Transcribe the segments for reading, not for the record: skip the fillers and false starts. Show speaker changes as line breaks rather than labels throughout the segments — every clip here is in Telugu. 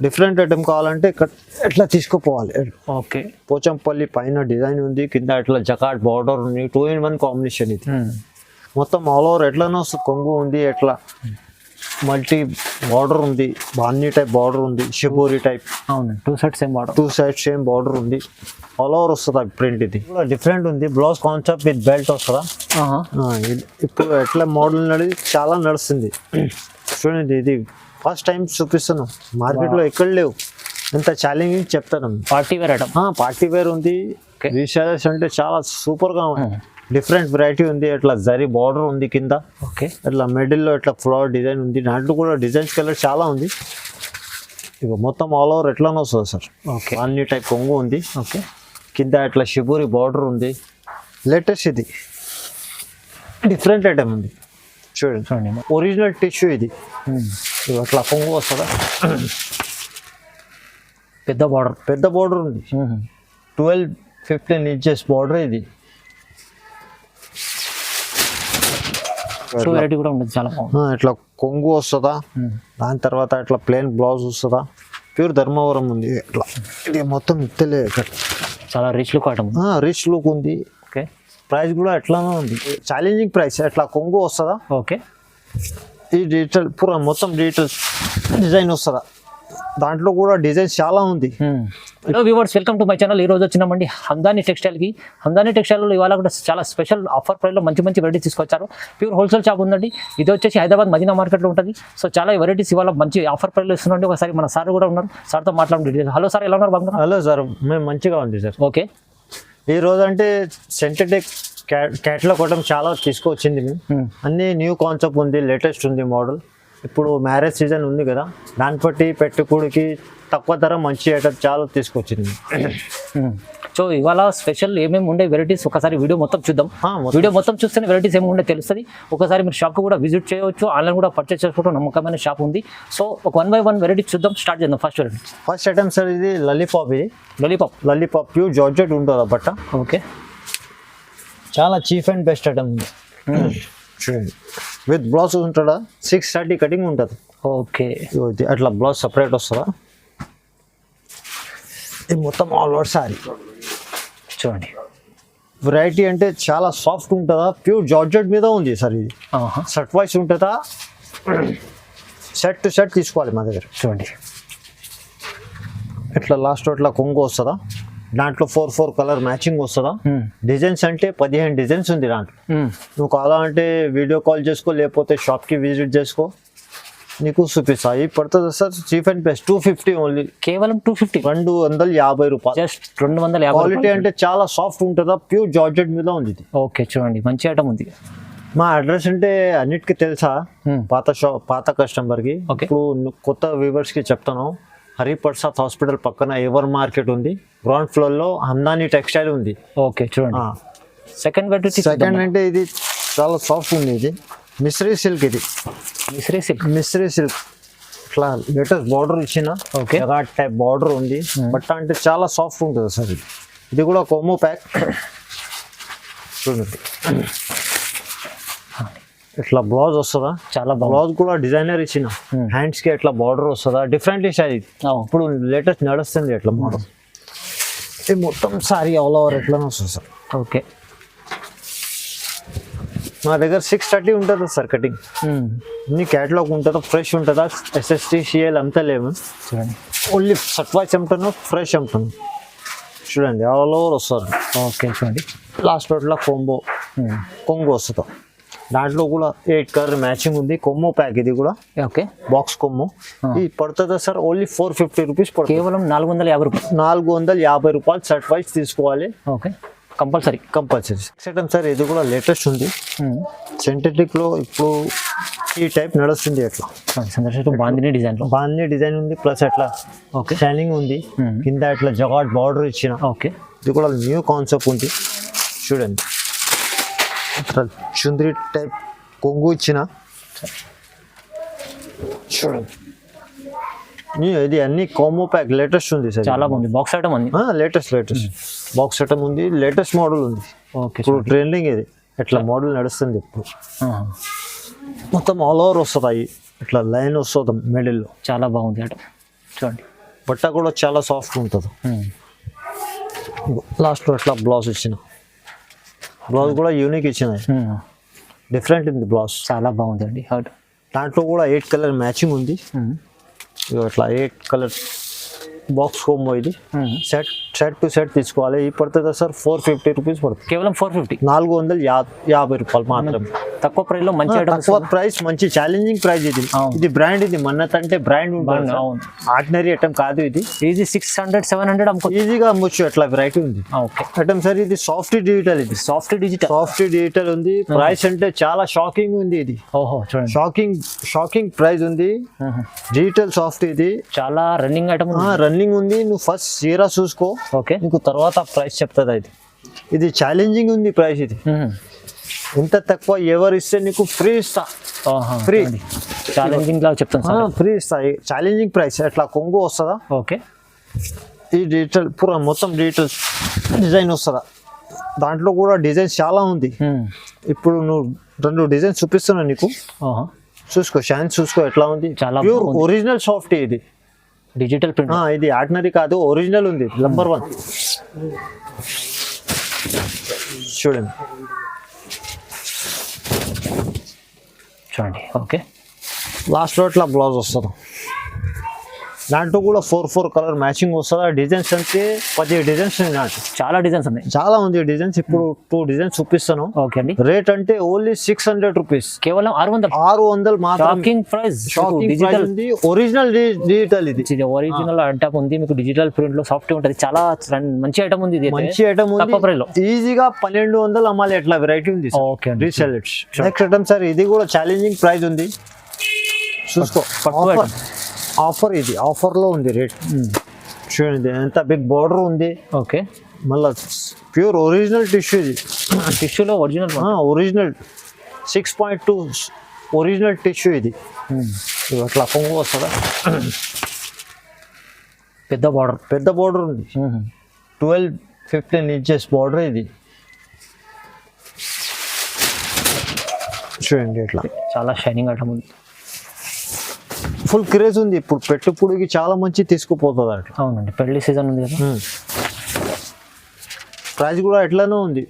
డిఫరెంట్ ఐటమ్ కావాలంటే ఇక్కడ ఎట్లా తీసుకుపోవాలి.
ఓకే,
పోచంపల్లి పైన డిజైన్ ఉంది, కింద ఇట్లా జకాట్ బార్డర్ ఉంది, 2-in-1 కాంబినేషన్ ఇది. మొత్తం ఆల్ ఓవర్ ఎట్లనో కొంగు ఉంది, ఎట్లా మల్టీ బార్డర్ ఉంది, బాన్నీ టైప్ బార్డర్ ఉంది, షిబోరి టైప్.
అవును, 2 sides same border,
2 sides same border ఉంది. ఆల్ ఓవర్ వస్తుంది ప్రింట్. ఇది కూడా డిఫరెంట్ ఉంది. బ్లౌజ్ కాన్సెప్ట్ విత్ బెల్ట్ వస్తుందా. ఇప్పుడు ఎట్లా మోడల్ చాలా నడుస్తుంది చూడండి. ఇది ఫస్ట్ టైం చూపిస్తున్నాం, మార్కెట్లో ఎక్కడ లేవు. ఎంత ఛాలెంజింగ్ చెప్తాను.
Party wear item,
party wear ఉంది. రీసెలర్స్ అంటే చాలా సూపర్గా ఉంది. డిఫరెంట్ వెరైటీ ఉంది. అట్లా జరీ బార్డర్ ఉంది కింద.
ఓకే,
అట్లా మిడిల్లో ఇట్లా ఫ్లవర్ డిజైన్ ఉంది. దాంట్లో కూడా డిజైన్స్ కలర్ చాలా ఉంది. ఇక మొత్తం ఆల్ ఓవర్ ఎట్లానో వస్తుంది సార్.
ఓకే,
అన్ని టైప్ కొంగు ఉంది.
ఓకే,
కింద ఇట్లా షిబూరి బార్డర్ ఉంది. లేటెస్ట్ ఇది డిఫరెంట్ ఐటమ్ ఉంది చూడండి.
చూడండి,
ఒరిజినల్ టిష్యూ ఇది. అట్లా కొంగు వస్తుందా.
పెద్ద
బార్డర్ ఉంది. 12-15 ఇంచెస్ బార్డర్ ఇది.
వెరైటీ కూడా ఉంటుంది చాలా బాగుంది.
ఇట్లా కొంగు వస్తుందా. దాని తర్వాత ఇట్లా ప్లెయిన్ బ్లౌజ్ వస్తుందా. ప్యూర్ ధర్మవరం ఉంది. ఇట్లా ఇది మొత్తం ఇత్తలే.
చాలా rich look item,
rich look ఉంది.
ఓకే,
ప్రైస్ కూడా ఎట్లానో ఉంది. Challenging price. ఎట్లా కొంగు వస్తుందా.
ఓకే,
ఈ డిజిటల్ పూరా మొత్తం డిజిటల్ డిజైన్ వస్తుందా. దాంట్లో కూడా డిజైన్స్ చాలా ఉంది.
Hello viewers, welcome to my channel. ఈ రోజు వచ్చినామండి హందాని టెక్స్టైల్కి. హందాని టెక్స్టైల్లో ఇవాళ కూడా చాలా స్పెషల్ ఆఫర్ ప్రైస్లో మంచి వెరైటీస్ తీసుకొచ్చారు. ప్యూర్ హోల్సేల్ షాప్ ఉందండి. ఇది వచ్చేసి హైదరాబాద్ మదీనా మార్కెట్లో ఉంటుంది. సో చాలా వెరైటీస్ ఇవాళ మంచి ఆఫర్ ప్రైస్లో ఇస్తున్నాండి. ఒకసారి మన సార్ కూడా ఉన్నారు, సార్తో మాట్లాడండి. హలో సార్, ఎలా ఉన్నారు? బాగున్నారు?
హలో సార్, మేము మంచిగా ఉంది సార్.
ఓకే,
ఈ రోజు అంటే సింథటిక్ క్యాట్లాగ్ కూడా చాలా తీసుకొచ్చింది మేము. అన్ని న్యూ కాన్సెప్ట్ ఉంది, లేటెస్ట్ ఉంది మోడల్. ఇప్పుడు మ్యారేజ్ సీజన్ ఉంది కదా, దాన్ని బట్టి పెట్టుకోడికి తక్కువ ధర మంచి ఐటమ్ చాలా తీసుకొచ్చింది.
సో ఇవాళ స్పెషల్ ఏమేమి ఉండే వెరైటీస్ ఒకసారి వీడియో మొత్తం చూద్దాం. వీడియో మొత్తం చూస్తేనే వెరైటీస్ ఏమి ఉండే తెలుస్తుంది. ఒకసారి మీరు షాప్ కూడా విజిట్ చేయవచ్చు, ఆన్లైన్ కూడా పర్చేస్ చేసుకోవడం నమ్మకమైన షాప్ ఉంది. సో ఒక 1 by 1 వెరైటీ చూద్దాం. స్టార్ట్ చేద్దాం. ఫస్ట్
ఐటమ్ సార్, ఇది లాలీపాప్. ఇది లాలీపాప్ ప్యూర్ జార్జెట్ ఉంటుంది బట్ట.
ఓకే,
చాలా చీప్ అండ్ బెస్ట్ ఐటమ్ ఉంది చూడండి. విత్ బ్లౌజ్ ఉంటుందా. 630 కటింగ్ ఉంటుంది.
ఓకే,
అట్లా బ్లౌజ్ సపరేట్ వస్తుందా. ఇది మొత్తం ఆల్ ఓవర్ సారీ
చూడండి.
వెరైటీ అంటే చాలా సాఫ్ట్ ఉంటుందా. ప్యూర్ జార్జెట్ మీద ఉంది సార్. ఇది షర్ట్ వైస్ ఉంటుందా. సెట్ టు సెట్ తీసుకోవాలి మా దగ్గర.
చూడండి,
ఇట్లా లాస్ట్ ఇట్లా కొంగు వస్తుందా. దాంట్లో 4 కలర్ మ్యాచింగ్ వస్తుందా. డిజైన్స్ అంటే 15 డిజైన్స్ ఉంది దాంట్లో. నువ్వు కావాలంటే వీడియో కాల్ చేసుకో, లేకపోతే షాప్కి విజిట్ చేసుకో, నీకు చూపిస్తా. ఇది పడుతుంది sir cheap and best. 250 only,
కేవలం 250,
250 రూపాయలు.
జస్ట్ 250.
క్వాలిటీ అంటే చాలా సాఫ్ట్ ఉంటుందా. ప్యూర్ జార్జెట్ మీద ఉంది ఇది.
ఓకే, చూడండి, మంచి ఐటమ్ ఉంది.
మా అడ్రస్ అంటే అన్నిటికీ తెలుసా పాత కస్టమర్కి. ఇప్పుడు కొత్త వ్యూవర్స్కి చెప్తాను. హరిప్రసాద్ హాస్పిటల్ పక్కన ఎవర్ మార్కెట్ ఉంది. గ్రౌండ్ ఫ్లోర్లో హందాని టెక్స్టైల్ ఉంది.
ఓకే, చూడండి. సెకండ్
అంటే ఇది చాలా సాఫ్ట్ ఉంది. ఇది మిస్రీ సిల్క్. ఇది మిస్రీ సిల్క్ ఇట్లా లేటెస్ట్ బార్డర్ ఇచ్చిన టైప్ బార్డర్ ఉంది. బట్ అంటే చాలా సాఫ్ట్ ఉంటుంది సార్. ఇది కూడా కోమో ప్యాక్ చూడండి. ఇట్లా బ్లౌజ్ వస్తుందా.
చాలా
బ్లౌజ్ కూడా డిజైనర్ ఇచ్చిన. హ్యాండ్స్ కి ఇట్లా బార్డర్ వస్తుందా. Different sorry. ఇప్పుడు లేటెస్ట్ నడుస్తుంది ఎట్లా మోడల్. ఇది మొత్తం సారీ ఆల్ ఓవర్ ఎట్లా వస్తుంది సార్.
ఓకే,
మా దగ్గర 630 ఉంటుంది సార్ కటింగ్. ఇన్ని క్యాటలాగ్ ఉంటుందా. ఫ్రెష్ ఉంటుందా. SST CL అంతా లేవు
చూడండి.
ఓన్లీ షర్ట్ వైస్ అమ్ముతాను, ఫ్రెష్ అమ్ముతాను చూడండి. ఆల్ ఓవర్ వస్తారు.
ఓకే, చూడండి.
లాస్ట్ ఇట్లా కొంగు వస్తుంది. దాంట్లో కూడా 8 కలర్ మ్యాచింగ్ ఉంది. కొమ్ము ప్యాక్ ఇది కూడా.
ఓకే,
బాక్స్ కొమ్ము. ఇది పడుతుందా సార్ ఓన్లీ 450 రూపీస్ పడుతుంది.
కేవలం 450 రూపాయలు.
450 రూపాయలు షర్ట్ వైస్ తీసుకోవాలి.
Okay, compulsory.
సెకండ్ సార్, ఇది కూడా లేటెస్ట్ ఉంది. సింథటిక్ లో ఇప్పుడు ఈ టైప్ నడుస్తుంది. అట్లా
బాందిని
డిజైన్ ఉంది. ప్లస్ అట్లా షైనింగ్ ఉంది. కింద ఇట్లా జగాట్ బార్డర్ ఇచ్చిన.
ఓకే,
ఇది కూడా న్యూ కాన్సెప్ట్ ఉంది చూడండి. ఇట్లా చుంద్రి టైప్ కొంగు ఇచ్చిన చూడండి. ఇది అన్ని కాంబో ప్యాక్ లేటెస్ట్ ఉంది సార్.
చాలా బాగుంది. బాక్స్ ఐటమ్ ఉంది.
లేటెస్ట్ బాక్స్ ఐటమ్ ఉంది. లేటెస్ట్ మోడల్ ఉంది. ఇప్పుడు ట్రెండింగ్ ఇది. ఇట్లా మోడల్ నడుస్తుంది ఇప్పుడు.
మొత్తం
ఆల్ ఓవర్ వస్తుంది. ఇట్లా లైన్ వస్తుంది మిడిల్లో.
చాలా బాగుంది ఐటమ్ చూడండి.
బట్ట కూడా చాలా సాఫ్ట్ ఉంటుంది. లాస్ట్లో అట్లా బ్లౌజ్ ఇచ్చిన, బ్లౌజ్ కూడా యూనిక్ ఇచ్చిన, డిఫరెంట్ ఉంది బ్లౌజ్.
చాలా బాగుందండి.
దాంట్లో కూడా 8 కలర్ మ్యాచింగ్ ఉంది. అట్లా 8 కలర్ బాక్స్ కోమో. ఇది సెట్ టు సెట్ తీసుకోవాలి. ఈ పడుతుంది సార్ 450 రూపీస్ పడుతుంది.
కేవలం 450,
450 రూపాయలు మాత్రమే.
తక్కువ ప్రైస్ లో మంచి
తక్కువ ప్రైస్, మంచి ఛాలెంజింగ్ ప్రైస్. ఇది బ్రాండ్, ఇది మన్నత్ అంటే బ్రాండ్ ఉంటుంది. ఆర్డినరీ ఐటమ్ కాదు ఇది.
ఈజీ 600-700 అమ్ముకోవచ్చు,
ఈజీగా అమ్మొచ్చు. అట్లా వెరైటీ ఉంది ఐటమ్ సార్. ఇది సాఫ్ట్ డిజిటల్, ఇది
సాఫ్ట్ డిజిటల్
ఉంది. ప్రైస్ అంటే చాలా షాకింగ్ ఉంది. ఇది షాకింగ్ ప్రైస్ ఉంది. డిజిటల్ సాఫ్ట్, ఇది
చాలా రన్నింగ్ ఐటమ్
ఉంది. నువ్వు ఫస్ట్ చీర చూసుకో,
ఓకే,
నీకు తర్వాత ప్రైస్ చెప్తుంది. ఇది ఛాలెంజింగ్ ఉంది ప్రైస్. ఇది ఇంత తక్కువ ఎవరు ఇస్తే నీకు ఫ్రీ ఇస్తా. ఫ్రీ
ఛాలెంజింగ్ లా చెప్తాను,
ఫ్రీ ఇస్తా. Challenging price. అట్లా కొంగు వస్తుందా,
ఓకే.
ఈ డిజిటల్ పూరా మొత్తం డిజిటల్ డిజైన్ వస్తుందా. దాంట్లో కూడా డిజైన్స్ చాలా ఉంది. ఇప్పుడు నువ్వు 2 డిజైన్స్ చూపిస్తున్నా నీకు, చూసుకో. షైన్ చూసుకో ఎట్లా ఉంది. Pure original soft. ఇది
డిజిటల్ ప్రింట్,
ఇది ఆర్డినరీ కాదు, ఒరిజినల్ ఉంది. నంబర్ 1 చూడండి.
ఓకే.
లాస్ట్లో అట్లా బ్లౌజ్ వస్తుంది. దాంట్లో కూడా 4 కలర్ మ్యాచింగ్ వస్తుంది. డిజైన్స్ అంటే 10 డిజైన్స్ ఉన్నాయి. దాంట్లో
చాలా డిజైన్స్ ఉన్నాయి,
చాలా ఉంది డిజైన్స్. ఇప్పుడు 2 డిజైన్స్ చూపిస్తాను.
ఓకే అండి.
రేట్ అంటే ఓన్లీ 600 రూపీస్,
కేవలం 600
మాత్రం.
Shocking price.
డిజిటల్ ఉంది, ఒరిజినల్ డిజిటల్. ఇది
ఒరిజినల్ ఐటమ్ ఉంది మీకు. డిజిటల్ ప్రింట్ లో సాఫ్ట్ ఉంటుంది. చాలా మంచి ఐటమ్ ఉంది. ఇది
మంచి ఐటమ్ ఉంది. ఈజీగా 1200 అమ్మాలి. ఎట్లా వెరైటీ ఉంది.
Okay.
Resell it's next item sir. ఇది కూడా ఛాలెంజింగ్ ప్రైస్ ఉంది. చూసుకో. ఆఫర్, ఇది ఆఫర్లో ఉంది రేట్. చూడండి ఎంత బిగ్ బార్డర్ ఉంది.
ఓకే.
మళ్ళీ ప్యూర్ ఒరిజినల్ టిష్యూ. ఇది
టిష్యూలో
ఒరిజినల్ 6.2 ఒరిజినల్ టిష్యూ. ఇది అట్లా కొంగు వస్తుందా. పెద్ద బార్డర్ ఉంది. 12-15 ఇంచెస్ బార్డర్. ఇది చూడండి ఎట్లా
చాలా షైనింగ్ ఐటమ్ ఉంది.
ఫుల్ క్రేజ్ ఉంది. ఇప్పుడు పెట్టుబడికి చాలా మంచి తీసుకుపోతుంది అట్లా.
అవునండి, పెళ్లి సీజన్ ఉంది కదా.
ప్రైస్ కూడా ఎట్లానే ఉంది.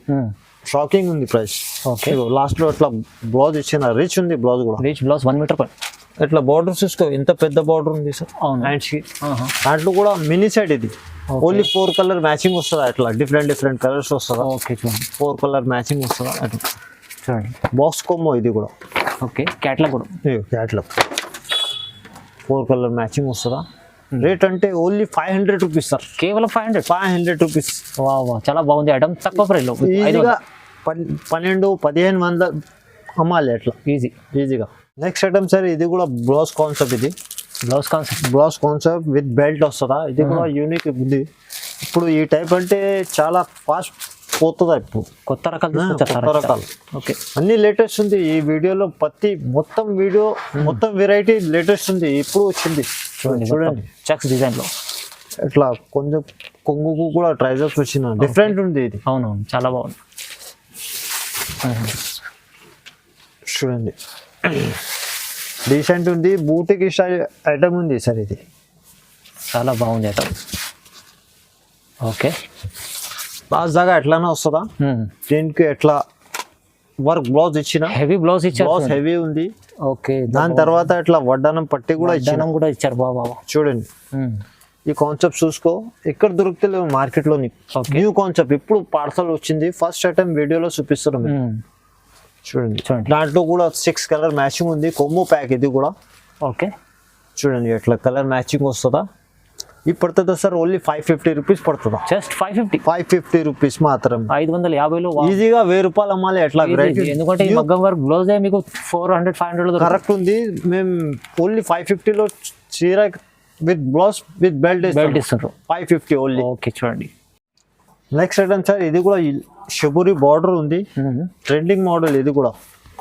షాకింగ్ ఉంది ప్రైస్.
ఓకే.
లాస్ట్ లో అట్లా బ్లౌజ్ ఇచ్చిన రిచ్ ఉంది. బ్లౌజ్ కూడా
రిచ్ బ్లౌజ్ 1 మీటర్.
ఇట్లా బార్డర్ చూసుకో, ఎంత పెద్ద బార్డర్ ఉంది సార్. హ్యాండ్స్ కి. దాంట్లో కూడా మినీ సైడ్. ఇది ఓన్లీ 4 కలర్ మ్యాచింగ్ వస్తుందా. అట్లా డిఫరెంట్ కలర్స్ వస్తుందా.
ఓకే.
4 కలర్ మ్యాచింగ్ వస్తుందా. అట్లా చూడండి. బాక్స్ కొమ్మో ఇది కూడా.
ఓకే. క్యాట్లాగ్ కూడా.
క్యాట్లాగ్ 4 కలర్ మ్యాచింగ్ వస్తుందా. రేట్ అంటే ఓన్లీ 500 రూపీస్ సార్.
కేవలం 500
రూపీస్.
చాలా బాగుంది ఐటమ్. తక్కువ ప్రైస్ లో
ఈజీగా 1200-1500 అమ్మాలి. అట్లా ఈజీగా. Next item sir. ఇది కూడా బ్లౌజ్ కాన్సెప్ట్. ఇది బ్లౌజ్ కాన్సెప్ట్ విత్ బెల్ట్ వస్తుందా. ఇది కూడా యూనిక్ ఉంది. ఇప్పుడు ఈ టైప్ అంటే చాలా ఫాస్ట్ పోతుందా. ఇప్పుడు
కొత్త రకాలు. ఓకే.
అన్ని లేటెస్ట్ ఉంది. ఈ వీడియోలో మొత్తం వెరైటీ లేటెస్ట్ ఉంది. ఇప్పుడు వచ్చింది. చూడండి
చెక్స్ డిజైన్ లో
ఇట్లా కొంచెం కొంగుకు కూడా ట్రైజర్స్ వచ్చిన డిఫరెంట్ ఉంది. ఇది
అవునవును, చాలా బాగుంది.
చూడండి డీసెంట్ ఉంది. బూటికి స్టైల్ ఐటమ్ ఉంది సార్. ఇది
చాలా బాగుంది ఐటమ్. ఓకే.
లాస్ట్ దాకా ఎట్లానే వస్తుందా. దీనికి ఎట్లా వర్క్ బ్లౌజ్ ఇచ్చిన,
హెవీ బ్లౌజ్
హెవీ ఉంది.
ఓకే.
దాని తర్వాత ఇట్లా వడ్డానం పట్టి కూడా
ఇచ్చారు. బాబా
చూడండి. ఈ కాన్సెప్ట్ చూసుకో, ఎక్కడ దొరుకుతలేవు మార్కెట్ లో. న్యూ కాన్సెప్ట్ ఇప్పుడు పార్సల్ వచ్చింది. ఫస్ట్ ఐటమ్ వీడియోలో చూపిస్తున్నాం. చూడండి. దాంట్లో కూడా 6 కలర్ మ్యాచింగ్ ఉంది. కొమ్ము ప్యాక్ ఇది కూడా.
ఓకే.
చూడండి ఎట్లా కలర్ మ్యాచింగ్ వస్తుందా. ఇది పడుతుందా సార్ ఓన్లీ 550 రూపీస్ పడుతుందా.
జస్ట్ 550
రూపీస్ మాత్రం.
550లో
ఈజీగా 1000 రూపాయలు అమ్మాలి. ఎట్లా వెరైటీ.
ఎందుకంటే ఈ మగ్గం వర్క్ బ్లౌజ్ మీకు 400-500
కరెక్ట్ ఉంది. మేము ఓన్లీ 550లో చీర విత్ బ్లౌజ్ విత్ బెల్ట్
ఇస్తారు.
550 ఓన్లీ.
ఓకే. చూడండి
నెక్స్ట్ ఐటమ్ సార్. ఇది కూడా షిబురి బార్డర్ ఉంది. Trending model. ఇది కూడా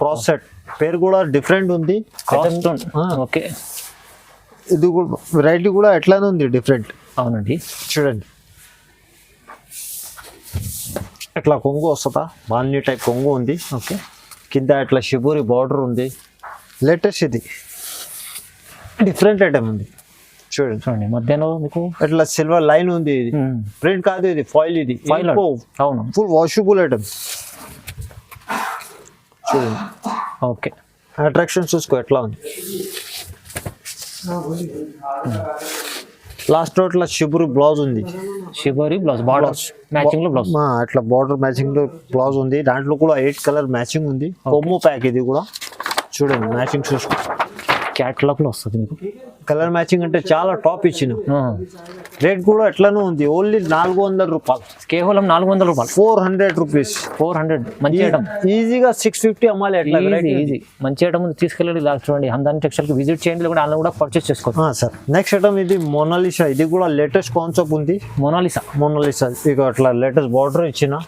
క్రాస్ సెట్. పేరు కూడా డిఫరెంట్ ఉంది.
ఓకే.
ఇది కూడా వెరైటీ కూడా ఎట్లానే ఉంది, డిఫరెంట్.
అవునండి.
చూడండి ఇట్లా కొంగు వస్తుందా. బాల్నీ టైప్ కొంగు ఉంది.
ఓకే.
కింద ఇట్లా షిబూరి బార్డర్ ఉంది. లేటెస్ట్ ఇది డిఫరెంట్ ఐటమ్ ఉంది. చూడండి
చూడండి మధ్యలో మీకు
ఇట్లా సిల్వర్ లైన్ ఉంది, ఇది ప్రింట్ కాదు, ఇది ఫాయిల్, ఇది
Foil. అవును
ఫుల్ వాషబుల్ ఐటమ్. చూడండి
ఓకే.
అట్రాక్షన్ చూసుకో ఎట్లా ఉంది. లాస్ట్ లో ఇట్లా షిబురు బ్లౌజ్ ఉంది,
షిబోరి బ్లౌజ్ బార్డర్ మ్యాచింగ్ లో బ్లౌజ్.
అట్లా బార్డర్ మ్యాచింగ్ లో బ్లౌజ్ ఉంది. దాంట్లో కూడా 8 కలర్ మ్యాచింగ్ ఉంది. కొమ్ము ప్యాక్ ఇది కూడా చూడండి, మ్యాచింగ్ చూసుకో.
క్యాటలాగ్ లో వస్తుంది మీకు.
కలర్ మ్యాచింగ్ అంటే చాలా టాప్ ఇచ్చిన. రేట్ కూడా ఎట్లానూ ఉంది, ఓన్లీ 400 రూపాయలు,
కేవలం 400 రూపాయలు,
400 రూపీస్.
400. మంచి ఐటమ్,
ఈజీగా 650 అమ్మాలి. ఎట్లా
ఈజీ మంచి ఐటమ్ తీసుకెళ్ళి లాస్ట్ చూడండి హందాని టెక్స్టైల్ కి విజిట్ చేయండి, కూడా ఆన్లైన్ కూడా పర్చేస్ చేసుకోవచ్చు.
సార్ నెక్స్ట్ ఐటమ్ ఇది మోనాలిసా. ఇది కూడా లేటెస్ట్ కాన్సెప్ట్ ఉంది. మోనాలిసా ఇక అట్లా లేటెస్ట్ బార్డర్ ఇచ్చిన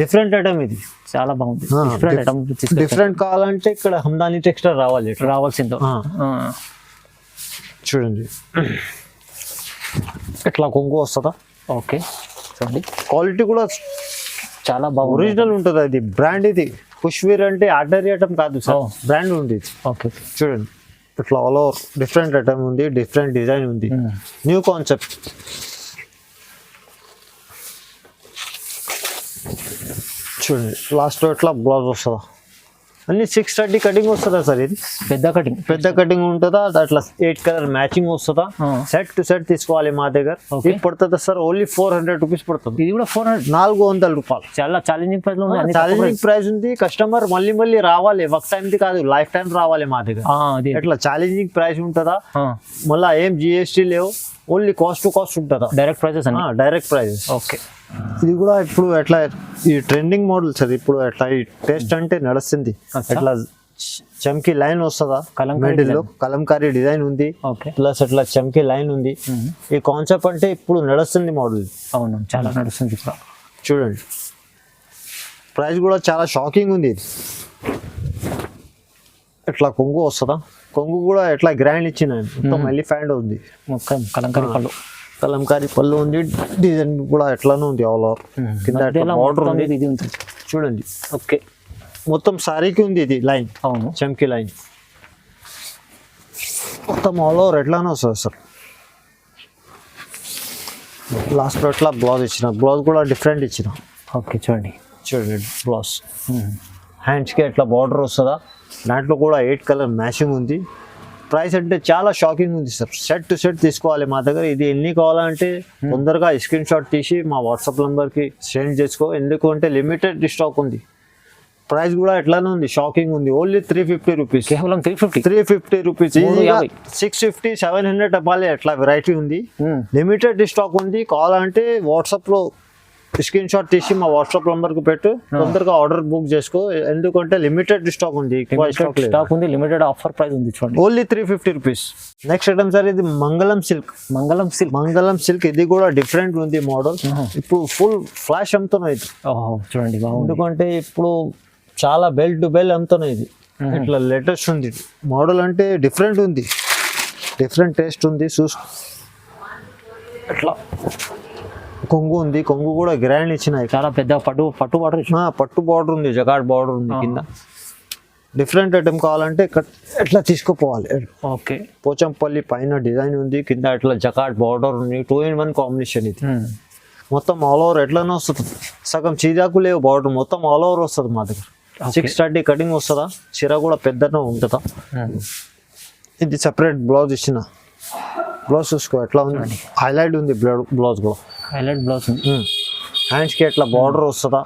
డిఫరెంట్ ఐటమ్. ఇది
చాలా బాగుంది, డిఫరెంట్ ఐటమ్.
డిఫరెంట్ కావాలంటే ఇక్కడ హందాని టెక్స్టైల్
రావాల్సిందో.
చూడండి ఇట్లా కొంగు వస్తుందా.
ఓకే చూడండి
క్వాలిటీ కూడా
చాలా బాగుంది,
ఒరిజినల్ ఉంటుంది. అది బ్రాండ్, ఇది పుష్వీర్ అంటే ఆర్డరీ ఐటమ్ కాదు సార్, బ్రాండ్ ఉంది.
ఓకే
చూడండి ఇట్లా ఆల్ ఓవర్ డిఫరెంట్ ఐటమ్ ఉంది, డిఫరెంట్ డిజైన్ ఉంది, న్యూ కాన్సెప్ట్. చూడండి లాస్ట్ ఇట్లా బ్లౌజ్ వస్తుందా. అన్ని 630 కటింగ్ వస్తుందా సార్. ఇది పెద్ద కటింగ్ ఉంటుందా. అట్లా 8 కలర్ మ్యాచింగ్ వస్తుందా. సెట్ టు సెట్ తీసుకోవాలి మా దగ్గర. ఇది పడుతుంది సార్ ఓన్లీ 400 రూపీస్ పడుతుంది.
ఇది కూడా
400 రూపాయలు.
చాలా ఛాలెంజింగ్ ప్రైస్ లో ఉంది.
ఛాలెంజింగ్ ప్రైస్ ఉంది. కస్టమర్ మళ్ళీ రావాలి, ఒక టైం ది కాదు, లైఫ్ టైం రావాలి మా దగ్గర. ఎట్లా ఛాలెంజింగ్ ప్రైస్ ఉంటుందా. మళ్ళీ ఏం జిఎస్టీ లేవు, ఓన్లీ కాస్ట్ టు కాస్ట్ ఉంటుందా.
Direct prices.
Direct prices.
Okay.
ఇది కూడా ఇప్పుడు ఎట్లా ఈ ట్రెండింగ్ మోడల్ సార్. ఇప్పుడు ఎట్లా ఈ టేస్ట్ అంటే నడుస్తుంది. ఎట్లా చమ్కీ లైన్ వస్తుందా, మిడిల్ లో కలంకారీ డిజైన్ ఉంది, ప్లస్ అట్లా చమ్కీ లైన్ ఉంది. ఈ కాన్సెప్ట్ అంటే ఇప్పుడు నడుస్తుంది మోడల్.
అవును చాలా నడుస్తుంది.
చూడండి ప్రైస్ కూడా చాలా షాకింగ్ ఉంది. ఇది ఎట్లా కొంగు వస్తుందా. కొంగు కూడా ఎట్లా గ్రాండ్ ఇచ్చిన మొత్తం ఎలిఫెంట్ ఉంది, కలంకారీ పళ్ళు ఉంది. డిజైన్ కూడా ఎట్లానూ ఉంది, ఆల్ ఓవర్ కింద బార్డర్ ఉంది. చూడండి
ఓకే,
మొత్తం సారీకి ఉంది ఇది లైన్.
అవును
చమ్కీ లైన్ మొత్తం ఆల్ ఓవర్ ఎట్లానో వస్తుంది సార్. లాస్ట్ లో ఎట్లా బ్లౌజ్ ఇచ్చిన, బ్లౌజ్ కూడా డిఫరెంట్ ఇచ్చిన.
ఓకే చూడండి
బ్లౌజ్ హ్యాండ్స్కి ఎట్లా బార్డర్ వస్తుందా. దాంట్లో కూడా 8 కలర్ మ్యాచింగ్ ఉంది. ప్రైస్ అంటే చాలా షాకింగ్ ఉంది సార్. సెట్ టు సెట్ తీసుకోవాలి మా దగ్గర. ఇది ఎన్ని కావాలంటే తొందరగా స్క్రీన్ షాట్ తీసి మా వాట్సాప్ నెంబర్కి సెండ్ చేసుకో. ఎందుకంటే లిమిటెడ్ స్టాక్ ఉంది. ప్రైస్ కూడా ఎట్లానే ఉంది, షాకింగ్ ఉంది. ఓన్లీ 350 రూపీస్,
కేవలం
350 రూపీస్. 650 700 డబ్బాలే అట్లా వెరైటీ ఉంది. లిమిటెడ్ స్టాక్ ఉంది. కావాలంటే వాట్సాప్ లో స్క్రీన్ షాట్ తీసి మా వాట్సాప్ నంబర్ కు పెట్టు, తొందరగా ఆర్డర్ బుక్ చేసుకో. ఎందుకంటే లిమిటెడ్ స్టాక్ ఉంది,
స్టాక్ ఉంది, లిమిటెడ్ ఆఫర్ ప్రైస్ ఉంది. చూడండి
only 350 rupees. Next item sir ఇది మంగళం సిల్క్. ఇది కూడా డిఫరెంట్ ఉంది మోడల్. ఇప్పుడు ఫుల్ ఫ్లాష్ అమ్ముతున్నాయి ఇది.
చూడండి
ఎందుకంటే ఇప్పుడు చాలా బెల్ టు బెల్ అమ్ముతున్నాయి ఇది. ఇట్లా లేటెస్ట్ ఉంది మోడల్, అంటే డిఫరెంట్ ఉంది, డిఫరెంట్ టేస్ట్ ఉంది. చూసుకో ఇట్లా కొంగు ఉంది. కొంగు కూడా గ్రాండ్ ఇచ్చినాయి,
చాలా పెద్ద పట్టు
బార్డర్ ఉంది, జగాడ్ బార్డర్ ఉంది కింద. డిఫరెంట్ ఐటమ్ కావాలంటే ఎట్లా తీసుకుపోవాలి.
ఓకే,
పోచంపల్లి పైన డిజైన్ ఉంది, కింద ఇట్లా జగాడ్ బార్డర్ ఉంది. 2-in-1 కాంబినేషన్ ఇది. మొత్తం ఆల్ ఓవర్ ఎట్లానే వస్తుంది. సగం చీరాకు లేవు బార్డర్, మొత్తం ఆల్ ఓవర్ వస్తుంది మా దగ్గర. 630 కటింగ్ వస్తుందా. చీర కూడా పెద్దనే ఉంటుందా. ఇది సెపరేట్ బ్లౌజ్ ఇచ్చిన. బ్లౌజ్ చూసుకో ఎట్లా ఉంది, హైలైట్ ఉంది బ్లౌజ్ కూడా. హ్యాండ్స్కి ఎట్లా బార్డర్ వస్తుందా.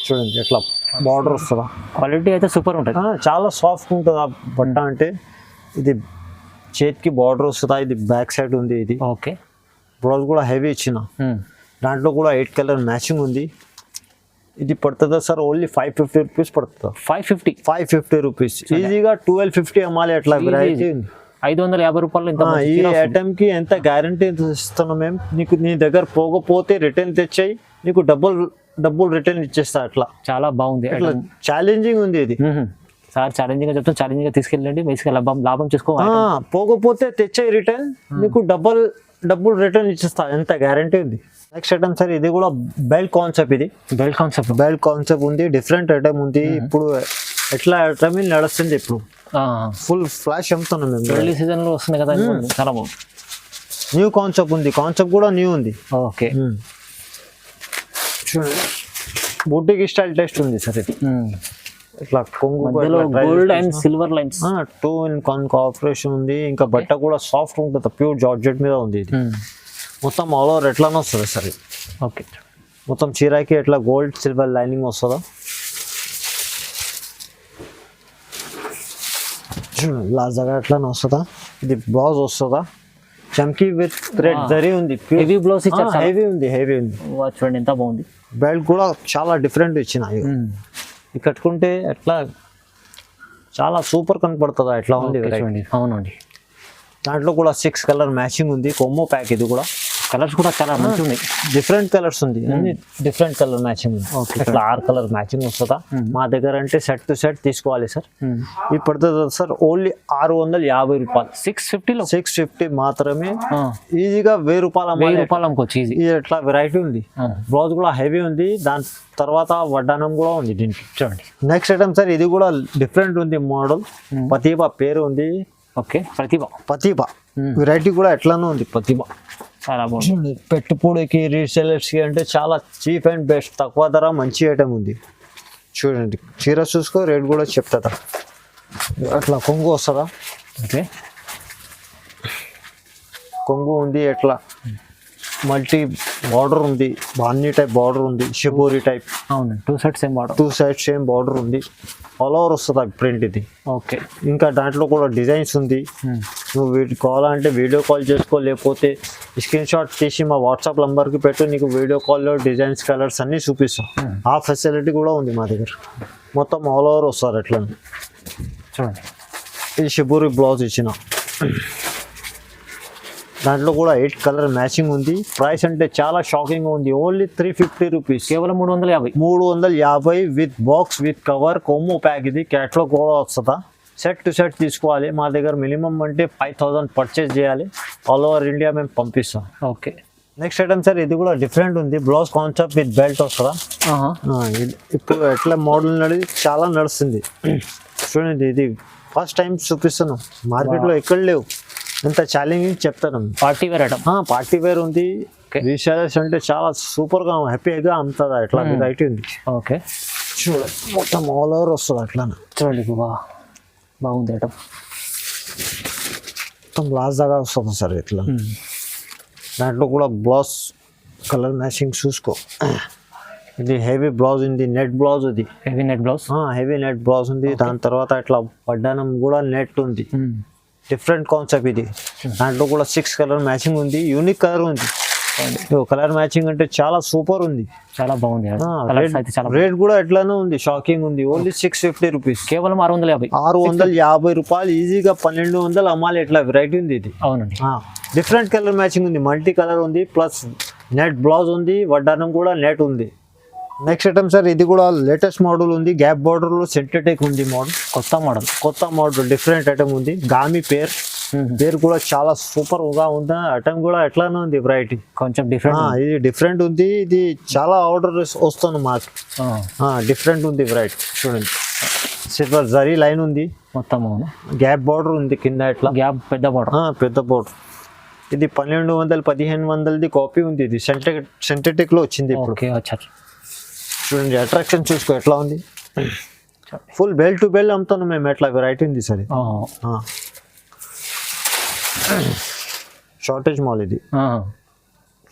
చూడండి ఎట్లా బార్డర్ వస్తుందా.
క్వాలిటీ అయితే సూపర్ ఉంటుంది,
చాలా సాఫ్ట్ ఉంటుంది ఆ బట్ట. అంటే ఇది చేతికి బార్డర్ వస్తుందా. ఇది బ్యాక్ సైడ్ ఉంది ఇది.
ఓకే,
బ్లౌజ్ కూడా హెవీ ఇచ్చిన. దాంట్లో కూడా 8 కలర్ మ్యాచింగ్ ఉంది. ఇది పడుతుందా సార్ ఓన్లీ 550 రూపీస్ పడుతుందా. 550 రూపీస్. ఈజీగా 1250 అమ్మాలి. అట్లా వెరైటీ ఉంది.
550 రూపాయలు.
ఈ ఐటమ్ కి ఎంత గ్యారంటీ ఇస్తున్నాం మేము. నీకు నీ దగ్గర పోకపోతే రిటర్న్ తెచ్చాయి, నీకు డబ్బులు రిటర్న్ ఇచ్చేస్తా. అట్లా
చాలా బాగుంది.
అట్లా ఛాలెంజింగ్ ఉంది ఇది
సార్. ఛాలెంజింగ్ గా చెప్తాను, ఛాలెంజింగ్ గా తీసుకెళ్ళండి, బేసిక్గా లాభం చేసుకో.
పోకపోతే తెచ్చాయి రిటర్న్, నీకు డబ్బులు రిటర్న్ ఇచ్చేస్తా. ఎంత గ్యారంటీ ఉంది. నెక్స్ట్ ఐటమ్ సార్ ఇది కూడా బెల్ట్ కాన్సెప్ట్. ఇది బెల్ట్ కాన్సెప్ట్ ఉంది, డిఫరెంట్ ఐటమ్ ఉంది. ఇప్పుడు ఎట్లా ఐటమ్ నడుస్తుంది. ఇప్పుడు ఫుల్ ఫ్లాష్ అమ్ముతున్నాం మేము.
పెళ్లి సీజన్ లో వస్తున్నాయి కదా ఇవి కూడా. చాలా బాగుంది.
న్యూ కాన్సెప్ట్ ఉంది, కాన్సెప్ట్ కూడా న్యూ ఉంది.
ఓకే
చూడండి బుట్టికి స్టైల్ టెస్ట్ ఉంది సార్ ఇది. ఇట్లా కొంగు
మధ్యలో gold and silver lines.
2 in 1 cooperation ఉంది. ఇంకా బట్ట కూడా సాఫ్ట్ ఉంటుంది, ప్యూర్ జార్జెట్ మీద ఉంది ఇది. మొత్తం ఆల్ ఓవర్ ఎట్లానే వస్తుంది సార్ ఇది.
ఓకే
మొత్తం చీరాకి ఎట్లా గోల్డ్ సిల్వర్ లైనింగ్ వస్తుందా చూడండి. లాజాగా ఎట్లానే వస్తుందా. ఇది బ్లౌజ్ వస్తుందా, చమ్కీ విత్ థ్రెడ్ జరీ ఉంది.
హెవీ బ్లౌజ్ ఇచ్చారు.
హెవీ ఉంది, హెవీ ఉంది.
చూడండి ఎంత బాగుంది.
బెల్ట్ కూడా చాలా డిఫరెంట్ ఇచ్చిన. ఇది కట్టుకుంటే ఎట్లా చాలా సూపర్ కనపడుతుందా ఎట్లా ఉంది.
చూడండి అవునండి.
దాంట్లో కూడా 6 కలర్ మ్యాచింగ్ ఉంది. కొమ్మో ప్యాక్ ఇది కూడా.
కలర్స్ కూడా చాలా మంచిగా ఉన్నాయి.
డిఫరెంట్ కలర్స్ ఉంది, డిఫరెంట్ కలర్ మ్యాచింగ్ ఉంది. ఇట్లా 6 కలర్ మ్యాచింగ్ వస్తుందా. మా దగ్గర అంటే సెట్ టు సెట్ తీసుకోవాలి సార్. ఇది పడుతుంది సార్ ఓన్లీ 650 రూపాయలు.
650లో
650 మాత్రమే. ఈజీగా 1000 రూపాయలు
అమ్ముకోవచ్చు. ఈజీ.
ఇది ఎట్లా వెరైటీ ఉంది. బ్లౌజ్ కూడా హెవీ ఉంది. దాని తర్వాత వడ్డానం కూడా ఉంది దీనికి. చూడండి నెక్స్ట్ ఐటమ్ సార్, ఇది కూడా డిఫరెంట్ ఉంది మోడల్. ప్రతిభ పేరు ఉంది.
ఓకే ప్రతిభ
వెరైటీ కూడా ఎట్లానో ఉంది. ప్రతిభ
చాలా బాగుంది.
పెట్టుబడికి రీసెలర్స్కి అంటే చాలా చీప్ అండ్ బెస్ట్, తక్కువ ధర మంచి ఐటమ్ ఉంది. చూడండి చీర చూసుకో, రేట్ కూడా చెప్తా. అట్లా కొంగు వస్తుందా.
ఓకే
కొంగు ఉంది. ఎట్లా మల్టీ బార్డర్ ఉంది, బాన్నీ టైప్ బార్డర్ ఉంది, షిబోరి టైప్.
అవును 2 sides same border.
2 sides same border ఉంది. ఆల్ ఓవర్ వస్తుంది ప్రింట్ ఇది.
ఓకే
ఇంకా దాంట్లో కూడా డిజైన్స్ ఉంది. నువ్వు కావాలంటే వీడియో కాల్ చేసుకో, లేకపోతే స్క్రీన్ షాట్ తీసి మా వాట్సాప్ నెంబర్కి పెట్టు, నీకు వీడియో కాల్లో డిజైన్స్ కలర్స్ అన్నీ చూపిస్తాం. ఆ ఫెసిలిటీ కూడా ఉంది మా దగ్గర. మొత్తం ఆల్ ఓవర్ వస్తారు ఎట్లా.
చూడండి
ఇది షిబూరి బ్లౌజ్ ఇచ్చిన. దాంట్లో కూడా 8 కలర్ మ్యాచింగ్ ఉంది. ప్రైస్ అంటే చాలా షాకింగ్ ఉంది. Only 350 rupees.
కేవలం 350.
350 with box with cover combo pack. ఇది క్యాట్లాగ్ కూడా వస్తుందా. సెట్ టు సెట్ తీసుకోవాలి. మా దగ్గర మినిమం అంటే 5000 పర్చేస్ చేయాలి. ఆల్ ఓవర్ ఇండియా మేము పంపిస్తాం.
ఓకే
నెక్స్ట్ ఐటమ్ సార్, ఇది కూడా డిఫరెంట్ ఉంది. బ్లౌజ్ కాన్సెప్ట్ విత్ బెల్ట్ వస్తుందా. ఇప్పుడు ఎట్లా మోడల్ చాలా నడుస్తుంది. చూడండి ఇది ఫస్ట్ టైం చూపిస్తున్నాం. మార్కెట్లో ఎక్కడ లేవు. ఎంత ఛాలెంజింగ్ చెప్తాను.
Party wear item.
Party wear ఉంది. రీసెలర్స్ అంటే చాలా సూపర్గా హ్యాపీగా అమ్ముతుందా. ఎట్లా వెరైటీ ఉంది.
ఓకే
చూడండి మొత్తం ఆల్ ఓవర్ వస్తుంది అట్లా.
చూడండి బాగుంది ఐటమ్.
మొత్తం లాస్ట్ దాకా వస్తుంది సార్ ఇట్లా. దాంట్లో కూడా బ్లౌజ్ కలర్ మ్యాచింగ్ చూసుకో. ఇది హెవీ బ్లౌజ్ ఉంది, నెట్ బ్లౌజ్ ఇది.
హెవీ నెట్
బ్లౌజ్ ఉంది. దాని తర్వాత ఇట్లా వడ్డానం కూడా నెట్ ఉంది. డిఫరెంట్ కాన్సెప్ట్ ఇది. దాంట్లో కూడా 6 కలర్ మ్యాచింగ్ ఉంది. యూనిక్ కలర్ ఉంది. కలర్ మ్యాచింగ్ అంటే చాలా సూపర్ ఉంది.
చాలా బాగుంది.
రేట్ కూడా ఎట్లానే ఉంది, షాకింగ్ ఉంది. Only 650 rupees.
కేవలం 650.
650 రూపాయలు. ఈజీగా 1200 అమ్మాలి. ఎట్లా వెరైటీ ఉంది ఇది.
అవునండి.
డిఫరెంట్ కలర్ మ్యాచింగ్ ఉంది, మల్టీ కలర్ ఉంది, ప్లస్ నెట్ బ్లౌజ్ ఉంది, వడ్డానం కూడా నెట్ ఉంది. నెక్స్ట్ ఐటమ్ సార్, ఇది కూడా లేటెస్ట్ మోడల్ ఉంది. గ్యాప్ బార్డర్ లో సింథటిక్ ఉంది మోడల్. కొత్త మోడల్ డిఫరెంట్ ఐటమ్ ఉంది. గామి పేరు కూడా చాలా సూపర్ గా ఉంది. ఐటమ్ కూడా ఎట్లానే ఉంది. వెరైటీ
కొంచెం డిఫరెంట్.
ఇది డిఫరెంట్ ఉంది. ఇది చాలా ఆర్డర్ వస్తుంది మాకు. డిఫరెంట్ ఉంది వెరైటీ. చూడండి సిల్వర్ జరీ లైన్ ఉంది.
మొత్తం
గ్యాప్ బార్డర్ ఉంది కింద. ఇట్లా
గ్యాప్ పెద్ద బార్డర్.
ఇది 1200-1500 కాపీ ఉంది. ఇది సింథటిక్ లో వచ్చింది ఇప్పుడు. చూడండి అట్రాక్షన్ చూసుకో ఎట్లా ఉంది. ఫుల్ బెల్ టు బెల్ అమ్ముతాను మేము. ఎట్లా వెరైటీ ఉంది సరే. షార్టేజ్ మాల్ ఇది.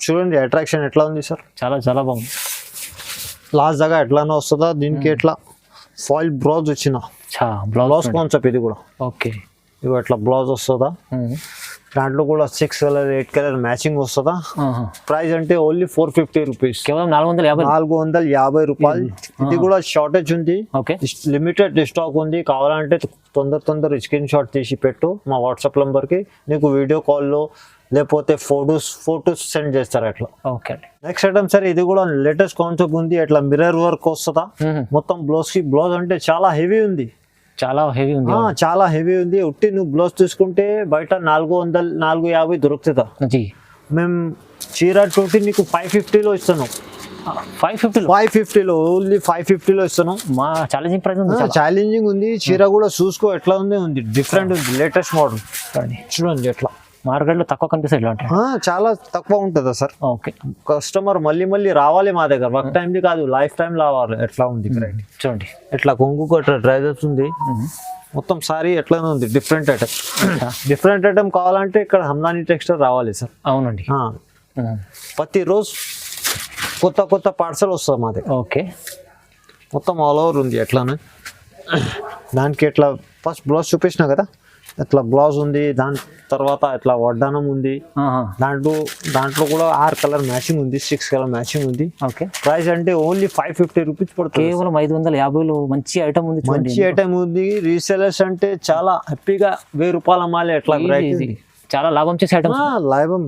చూడండి అట్రాక్షన్ ఎట్లా ఉంది సార్.
చాలా బాగుంది.
లాస్ట్ దాకా ఎట్లానో వస్తుందా. దీనికి ఎట్లా ఫాయిల్ బ్లౌజ్ వచ్చిన బ్లౌజ్ కాన్సెప్ట్ ఇది కూడా.
ఓకే
ఇవి ఎట్లా బ్లౌజ్ వస్తుందా. దాంట్లో కూడా 6 కలర్ 8 కలర్ మ్యాచింగ్ వస్తుందా. ప్రైస్ అంటే ఓన్లీ 450 రూపీస్.
కేవలం 450
రూపాయలు. ఇది కూడా షార్టేజ్ ఉంది. లిమిటెడ్ స్టాక్ ఉంది. కావాలంటే తొందర స్క్రీన్ షాట్ తీసి పెట్టు మా వాట్సాప్ నెంబర్కి. నీకు వీడియో కాల్లో లేకపోతే ఫోటోస్ సెండ్ చేస్తారు అట్లా.
ఓకే
నెక్స్ట్ ఐటమ్ సార్, ఇది కూడా లేటెస్ట్ కాన్సెప్ట్ ఉంది. అట్లా మిర్రర్ వర్క్ వస్తుందా. మొత్తం బ్లౌజ్ అంటే చాలా హెవీ ఉంది.
చాలా
హెవీ ఉంది. ఉట్టి నువ్వు బ్లౌజ్ తీసుకుంటే బయట 400-450 దొరుకుతుందా. మేము చీర తోటి నీకు 550లో ఇస్తాను.
550
550లో ఓన్లీ 550లో ఇస్తున్నాం.
మా ఛాలెంజింగ్ ప్రైస్ ఉంది చాలా.
ఛాలెంజింగ్ ఉంది. చీర కూడా చూసుకో ఎట్లా ఉంది డిఫరెంట్ ఉంది, లేటెస్ట్ మోడల్ చూడండి ఎట్లా.
మార్కెట్లో తక్కువ కనిపిస్తాయి ఇట్లా ఉంటాయి.
చాలా తక్కువ ఉంటుందా సార్?
ఓకే,
కస్టమర్ మళ్ళీ రావాలి మా దగ్గర, వర్క్ టైంది కాదు, లైఫ్ టైం రావాలి. ఎట్లా ఉంది
చూడండి,
ఎట్లా కొంగు కొట్ట ట్రైజర్స్ ఉంది మొత్తం. సారీ ఎట్లానే ఉంది, డిఫరెంట్ ఐటమ్. డిఫరెంట్ ఐటమ్ కావాలంటే ఇక్కడ హందాని టెక్స్టైల్ రావాలి సార్.
అవునండి.
ప్రతిరోజు కొత్త పార్సల్ వస్తుంది మా దగ్గర.
ఓకే,
మొత్తం ఆల్ ఓవర్ ఉంది ఎట్లానే. దానికి ఎట్లా ఫస్ట్ బ్లౌజ్ చూపించిన కదా, ఇట్లా బ్లౌజ్ ఉంది, దాని తర్వాత ఇట్లా వడ్డానం ఉంది. దాంట్లో కూడా 6 కలర్ మ్యాచింగ్ ఉంది, 6 కలర్ మ్యాచింగ్ ఉంది.
ఓకే,
ప్రైస్ అంటే ఓన్లీ 550 రూపీస్ పడుతుంది.
కేవలం 550లో మంచి ఐటమ్ ఉంది.
మంచి ఐటమ్ ఉంది. రీసెలర్స్ అంటే చాలా హ్యాపీగా 1000 రూపాయల మాలే ఎట్లా
చాలా లాభం చేసే ఐటమ్.
లాభం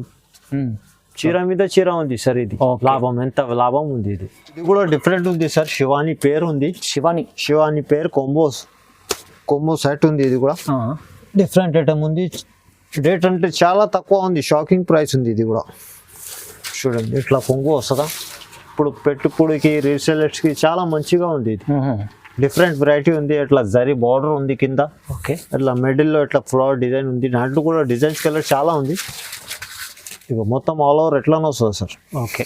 చీర మీద చీర ఉంది సార్. ఇది లాభం, ఎంత లాభం ఉంది. ఇది కూడా డిఫరెంట్ ఉంది సార్. శివాని పేరు ఉంది. శివాని పేరు కొంబో సెట్ ఉంది. ఇది కూడా డిఫరెంట్ ఐటమ్ ఉంది. రేట్ అంటే చాలా తక్కువ ఉంది, షాకింగ్ ప్రైస్ ఉంది. ఇది కూడా చూడండి ఇట్లా కొంగు వస్తుందా. ఇప్పుడు పెట్టుబడికి రీసెలర్స్కి చాలా మంచిగా ఉంది. ఇది డిఫరెంట్ వెరైటీ ఉంది. ఇట్లా జరీ బార్డర్ ఉంది కింద.
ఓకే,
ఇట్లా మిడిల్లో ఇట్లా ఫ్లవర్ డిజైన్ ఉంది. దాంట్లో కూడా డిజైన్స్ కలర్ చాలా ఉంది. ఇక మొత్తం ఆల్ ఓవర్ ఎట్లానే వస్తుంది సార్.
ఓకే,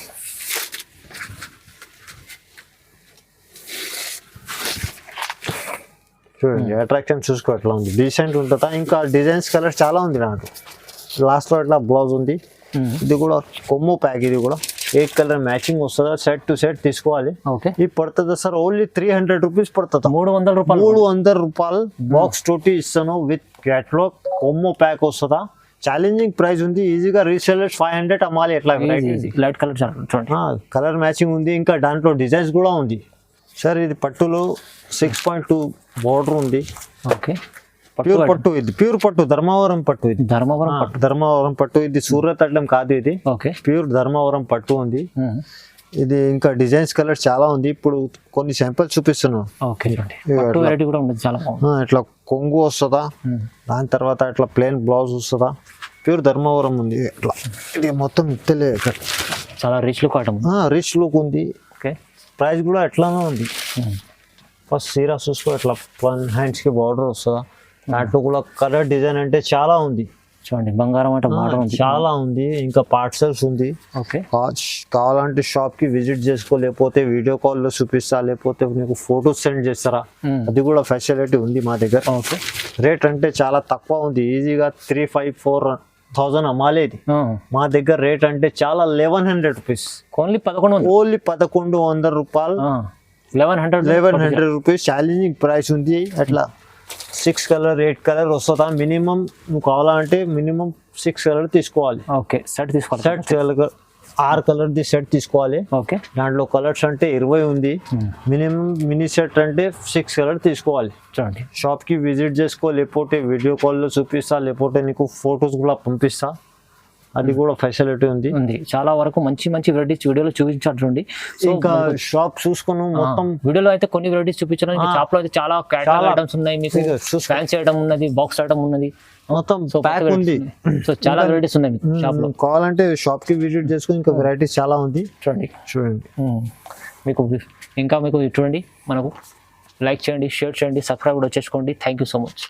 చూడండి అట్రాక్షన్ చూసుకో ఎట్లా ఉంది, డీసెంట్ ఉంటుందా. ఇంకా డిజైన్స్ కలర్ చాలా ఉంది దాంట్లో. లాస్ట్లో ఇట్లా బ్లౌజ్ ఉంది. ఇది కూడా కొమ్ము ప్యాక్. ఇది కూడా 8 కలర్ మ్యాచింగ్ వస్తుందా. సెట్ టు సెట్ తీసుకోవాలి.
ఓకే,
ఇది పడుతుంది సార్ ఓన్లీ 300 రూపీస్ పడుతుంది.
300 రూపాయలు.
300 రూపాయలు బాక్స్ తోటి ఇస్తాను విత్ క్యాట్లాగ్. కొమ్ము ప్యాక్ వస్తుందా. ఛాలెంజింగ్ ప్రైస్ ఉంది. ఈజీగా రీసెలర్స్ 500 అమ్మాలి. ఎట్లా
లైట్ కలర్ చూడండి,
కలర్ మ్యాచింగ్ ఉంది. ఇంకా దాంట్లో డిజైన్స్ కూడా ఉంది సార్. ఇది పట్టులో 6.2 బార్డర్ ఉంది.
ఓకే,
ప్యూర్ పట్టు. ఇది ప్యూర్ పట్టు, ధర్మవరం పట్టు. ఇది ధర్మవరం పట్టు. ఇది సూరత్ అడ్డం కాదు. ఇది ప్యూర్ ధర్మవరం పట్టు ఉంది. ఇది ఇంకా డిజైన్స్ కలర్ చాలా ఉంది. ఇప్పుడు కొన్ని శాంపిల్స్ చూపిస్తున్నాను. ఇట్లా కొంగు వస్తుందా. దాని తర్వాత ఇట్లా ప్లేన్ బ్లౌజ్ వస్తుందా. ప్యూర్ ధర్మవరం ఉంది. ఇట్లా ఇది మొత్తం ఇత్తలే
చాలా rich look item.
Rich look ఉంది. ప్రైస్ కూడా ఎట్లానే ఉంది. ఫస్ట్ సీరా చూసుకో. ఇట్లా 1 హ్యాండ్స్కి బార్డర్ వస్తుందా. దాంట్లో కూడా కలర్ డిజైన్ అంటే చాలా ఉంది.
చూడండి బంగారం అంటే
చాలా ఉంది. ఇంకా పార్సల్స్ ఉంది.
ఓకే,
కావాలంటే షాప్ కి విజిట్ చేసుకో, లేకపోతే వీడియో కాల్ లో చూపిస్తా, లేకపోతే నీకు ఫోటోస్ సెండ్ చేస్తారా. అది కూడా ఫెసిలిటీ ఉంది మా దగ్గర.
ఓకే,
రేట్ అంటే చాలా తక్కువ ఉంది. ఈజీగా 3,500-4,000 అమ్మాలి. ఇది మా దగ్గర రేట్ అంటే చాలా 1100 రూపీస్.
ఓన్లీ 1100
రూపాయలు.
1100
రూపీస్ ఛాలెంజింగ్ ప్రైస్ ఉంది. అట్లా 6 కలర్ 8 కలర్ వస్తుందా. మినిమం నువ్వు కావాలంటే మినిమం 6 కలర్ తీసుకోవాలి.
ఓకే, సెట్ తీసుకోవాలి.
సెట్ 6 కలర్ది సెట్ తీసుకోవాలి.
ఓకే,
దాంట్లో కలర్స్ అంటే 20 ఉంది. మినిమం మినీ సెట్ అంటే 6 కలర్ తీసుకోవాలి.
చూడండి
షాప్ కి విజిట్ చేసుకో, లేకపోతే వీడియో కాల్లో చూపిస్తా, లేకపోతే నీకు ఫొటోస్ కూడా పంపిస్తా. అది కూడా ఫెసిలిటీ ఉంది.
చాలా వరకు మంచి వెరైటీస్ వీడియోలో చూపించారు చూడండి.
ఇంకా షాప్ చూసుకుని మొత్తం
వీడియోలో అయితే కొన్ని వెరైటీస్ చూపించారు. షాప్ లో అయితే చాలా కేటలాగ్ ఐటమ్స్ ఉన్నాయి. మీకు ఫ్యాన్సీ ఐటమ్ ఉన్నది, బాక్స్ ఐటమ్ ఉన్నది,
మొత్తం ప్యాక్ ఉంది.
సో చాలా వెరైటీస్ ఉన్నాయి మీకు షాప్ లో.
కావాలంటే షాప్ కి విజిట్ చేసుకుని ఇంకా వెరైటీస్ చాలా ఉంది. చూడండి
మీకు ఇంకా మీకు చూడండి. మనకు లైక్ చేయండి, షేర్ చేయండి, సబ్స్క్రైబ్ కూడా చేసుకోండి. Thank you so much.